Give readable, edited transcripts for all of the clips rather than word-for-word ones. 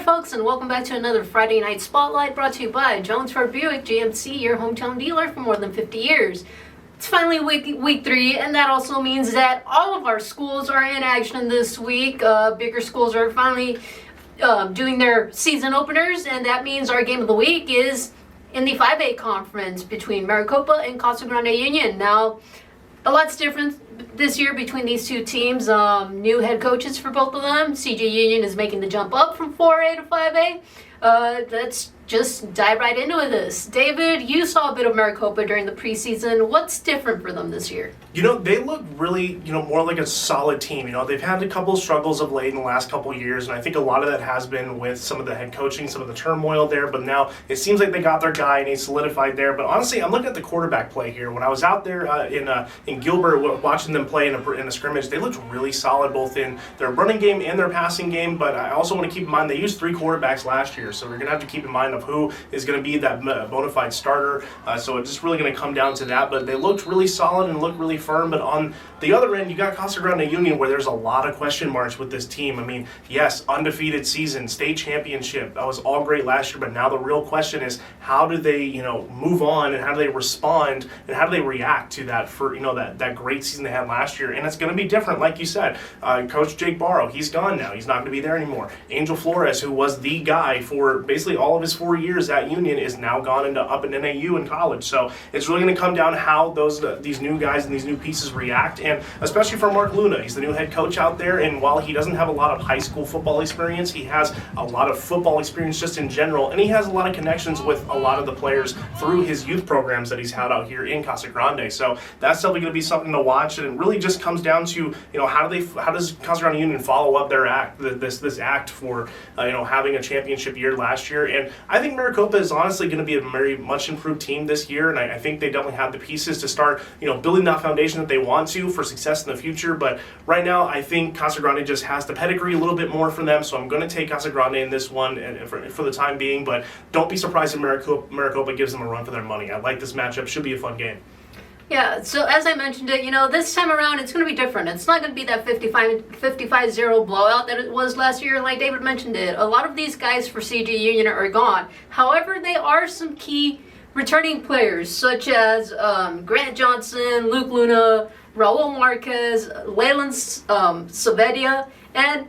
folks, and welcome back to another Friday Night Spotlight brought to you by Jonesford Buick GMC, your hometown dealer for more than 50 years. It's finally week 3, and that also means that all of our schools are in action this week. Bigger schools are finally doing their season openers, and that means our game of the week is in the 5A conference between Maricopa and Casa Grande Union. Now, a lot's different this year between these two teams. New head coaches for both of them. CG Union is making the jump up from 4A to 5A. Let's just dive right into this. David, you saw a bit of Maricopa during the preseason. What's different for them this year? They look really, more like a solid team. They've had a couple of struggles of late in the last couple of years, and I think a lot of that has been with some of the head coaching, some of the turmoil there, but now it seems like they got their guy and he's solidified there. But honestly, I'm looking at the quarterback play here. When I was out there in Gilbert watching them play in a scrimmage, they looked really solid both in their running game and their passing game, but I also want to keep in mind they used 3 quarterbacks last year, so we're going to have to keep in mind of who is going to be that bona fide starter. So it's just really going to come down to that, but they looked really solid and looked really firm. But on the other end, you got Casa Grande Union, where there's a lot of question marks with this team. I mean, yes, undefeated season, state championship, that was all great last year, but now the real question is how do they, move on, and how do they respond, and how do they react to that that great season they had last year? And it's going to be different, like you said. Coach Jake Barrow, he's gone now. He's not going to be there anymore. Angel Flores, who was the guy for basically all of his 4 years at Union, is now gone up in NAU in college. So it's really going to come down to how these new guys and these new pieces react, and especially for Mark Luna. He's the new head coach out there, and while he doesn't have a lot of high school football experience, he has a lot of football experience just in general, and he has a lot of connections with a lot of the players through his youth programs that he's had out here in Casa Grande. So that's definitely going to be something to watch, and it really just comes down to how does Casa Grande Union follow up their act, this act for having a championship year last year. And I think Maricopa is honestly going to be a very much improved team this year, and I think they definitely have the pieces to start building that foundation that they want to for success in the future. But right now, I think Casa Grande just has the pedigree a little bit more for them, so I'm going to take Casa Grande in this one and for the time being. But don't be surprised if Maricopa gives them a run for their money. I like this matchup. Should be a fun game. Yeah, so as I mentioned it, this time around it's going to be different. It's not going to be that 55-0 blowout that it was last year, like David mentioned it. A lot of these guys for CG Union are gone. However, they are some key returning players, such as Grant Johnson, Luke Luna, Raul Marquez, Leyland Savedia, and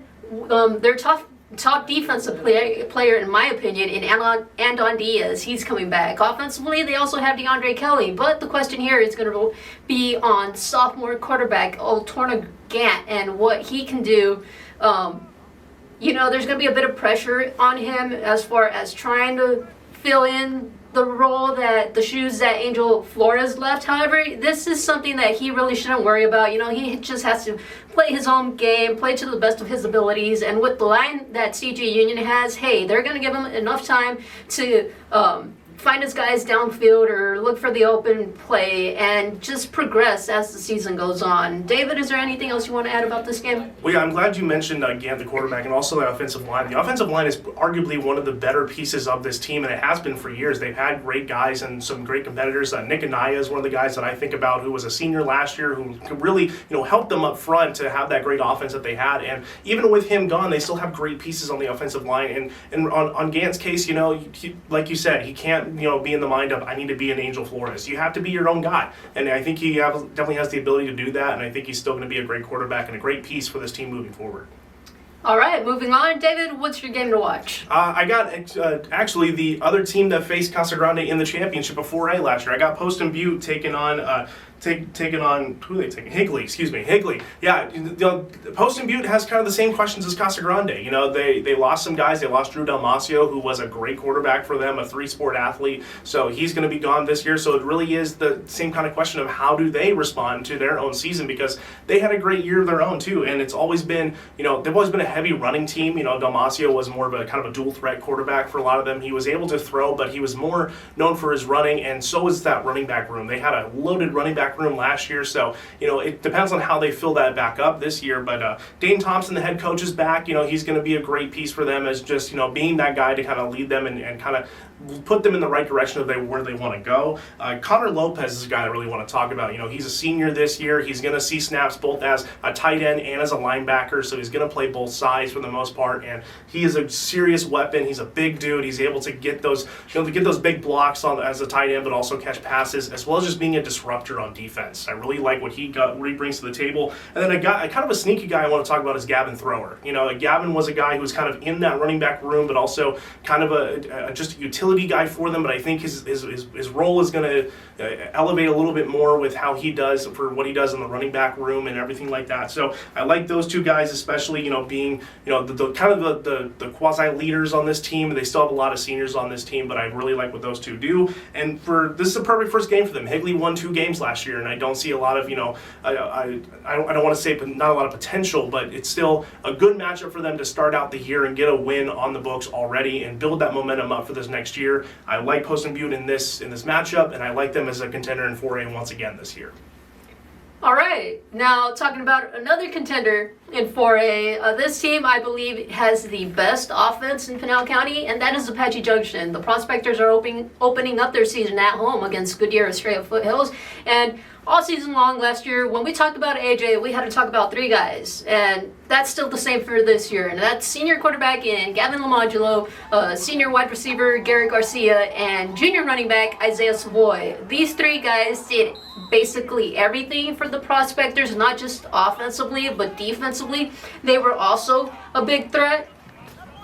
their top defensive player, in my opinion, in Andon Diaz. He's coming back. Offensively, they also have DeAndre Kelly, but the question here is going to be on sophomore quarterback Oltorna Gant and what he can do. There's going to be a bit of pressure on him as far as trying to fill in the role the shoes that Angel Flores left. However, this is something that he really shouldn't worry about. He just has to play his own game, play to the best of his abilities, and with the line that CG Union has, hey, they're going to give him enough time to find his guys downfield or look for the open play and just progress as the season goes on. David, is there anything else you want to add about this game? Well, yeah, I'm glad you mentioned Gant, the quarterback, and also the offensive line. The offensive line is arguably one of the better pieces of this team, and it has been for years. They've had great guys and some great competitors. Nick Anaya is one of the guys that I think about, who was a senior last year, who could really help them up front to have that great offense that they had. And even with him gone, they still have great pieces on the offensive line. And on Gant's case, like you said, he can't be in the mind of, I need to be an Angel Flores. You have to be your own guy, and I think he definitely has the ability to do that, and I think he's still going to be a great quarterback and a great piece for this team moving forward. All right, moving on. David, what's your game to watch? I got actually the other team that faced Casa Grande in the championship of 4A last year. I got Poston Butte taking on who are they taking? Higley. Yeah, Poston Butte has kind of the same questions as Casa Grande. They lost some guys. They lost Drew Dalmacio, who was a great quarterback for them, a 3-sport athlete. So he's going to be gone this year. So it really is the same kind of question of how do they respond to their own season, because they had a great year of their own too. And it's always been, they've always been a heavy running team. Dalmacio was more of a kind of a dual threat quarterback for a lot of them. He was able to throw, but he was more known for his running, and so is that running back room. They had a loaded running back back room last year. So, it depends on how they fill that back up this year. But Dane Thompson, the head coach, is back. He's going to be a great piece for them as just, being that guy to kind of lead them and kind of put them in the right direction of where they want to go. Connor Lopez is a guy I really want to talk about. He's a senior this year. He's going to see snaps both as a tight end and as a linebacker, so he's going to play both sides for the most part, and he is a serious weapon. He's a big dude. He's able to get those, big blocks as a tight end, but also catch passes, as well as just being a disruptor on defense. I really like what he brings to the table. And then kind of a sneaky guy I want to talk about is Gavin Thrower. Gavin was a guy who was kind of in that running back room, but also kind of just a utility guy for them, but I think his role is going to elevate a little bit more with how he does for what he does in the running back room and everything like that. So I like those two guys, especially being the kind of the quasi leaders on this team. They still have a lot of seniors on this team, but I really like what those two do. And this is a perfect first game for them. Higley won 2 games last year, and I don't see a lot of I don't want to say not a lot of potential, but it's still a good matchup for them to start out the year and get a win on the books already and build that momentum up for this next year. I like Poston Butte in this matchup, and I like them as a contender in 4A once again this year. All right, now talking about another contender in 4A, this team I believe has the best offense in Pinal County, and that is Apache Junction. The Prospectors are opening up their season at home against Goodyear Estrella Foothills, and all season long last year, when we talked about AJ, we had to talk about 3 guys, and that's still the same for this year. And that's senior quarterback in Gavin Lamodulo, senior wide receiver Garrett Garcia, and junior running back Isaiah Savoy. These 3 guys did basically everything for the Prospectors, not just offensively, but defensively. They were also a big threat.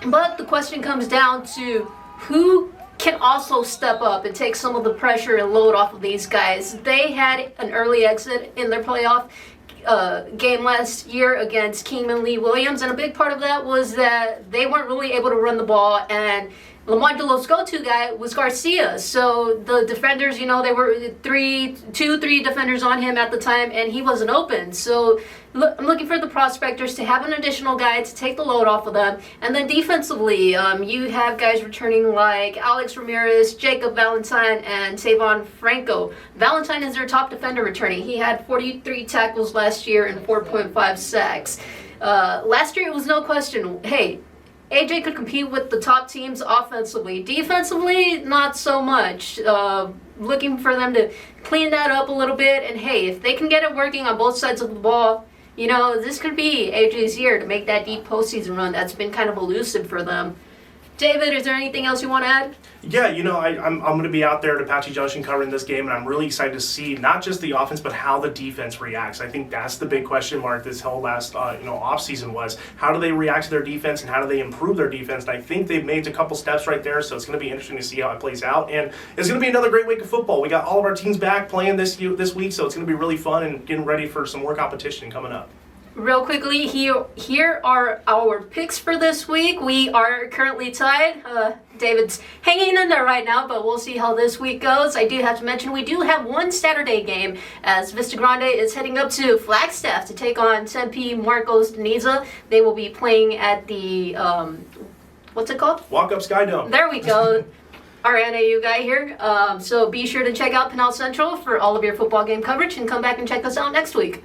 But the question comes down to who can also step up and take some of the pressure and load off of these guys. They had an early exit in their playoff game last year against Kingman Lee Williams, and a big part of that was that they weren't really able to run the ball, and Lamodulo's go-to guy was Garcia. So the defenders, they were 3 defenders on him at the time, and he wasn't open. So I'm looking for the Prospectors to have an additional guy to take the load off of them. And then defensively, you have guys returning like Alex Ramirez, Jacob Valentine, and Tavon Franco. Valentine is their top defender returning. He had 43 tackles last year and 4.5 sacks. Last year, it was no question, hey, AJ could compete with the top teams offensively. Defensively, not so much. Looking for them to clean that up a little bit. And hey, if they can get it working on both sides of the ball, this could be AJ's year to make that deep postseason run that's been kind of elusive for them. David, is there anything else you want to add? Yeah, I'm going to be out there at Apache Junction covering this game, and I'm really excited to see not just the offense, but how the defense reacts. I think that's the big question mark this whole last off season was how do they react to their defense and how do they improve their defense? And I think they've made a couple steps right there, so it's going to be interesting to see how it plays out. And it's going to be another great week of football. We got all of our teams back playing this week, so it's going to be really fun and getting ready for some more competition coming up. Real quickly, here are our picks for this week. We are currently tied. David's hanging in there right now, but we'll see how this week goes. I do have to mention we do have one Saturday game as Vista Grande is heading up to Flagstaff to take on Tempe Marcos Deniza. They will be playing at the, what's it called? Walk Up Sky Dome. There we go. Our NAU guy here. So be sure to check out Pinal Central for all of your football game coverage and come back and check us out next week.